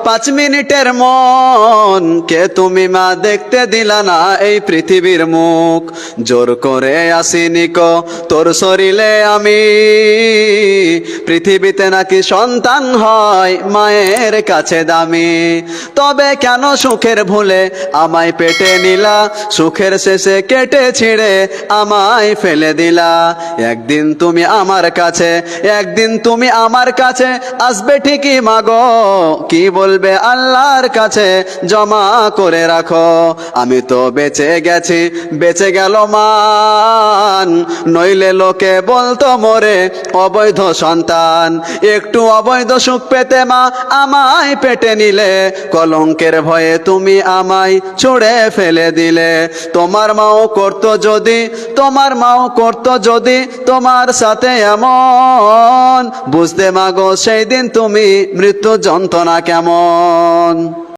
5 মিনিটের মন কে তুমি মা দেখতে দিলা না এই পৃথিবীর মুখ। জোর করে আসিনি কো তোর শরীরে আমি, পৃথিবীতে নাকি সন্তান হয় মায়ের কাছে দামি। তবে কেন সুখের ভুলে আমায় পেটে নিলা, সুখের শেষে কেটে ছিঁড়ে আমায় ফেলে দিলা। একদিন তুমি আমার কাছে, একদিন তুমি আমার কাছে আসবে ঠিকই মাগো, কি বলবে আল্লাহর কাছে জমা করে রাখো। আমি তো বেঁচে গেছি, বেঁচে গেল মান, নইলে লোকে বলতো মোরে অবৈধ সন্তান। একটু অবৈধ সুখ পেতে মা আমায় পেটে নিলে, কলঙ্কের ভয়ে তুমি আমায় ছুঁড়ে ফেলে দিলে। তোমার মাও করতো যদি, তোমার মাও করতো যদি তোমার সাথে এমন, বুঝতে মাগো সেই দিন তুমি মৃত্যু যন্ত্রণা কেমন।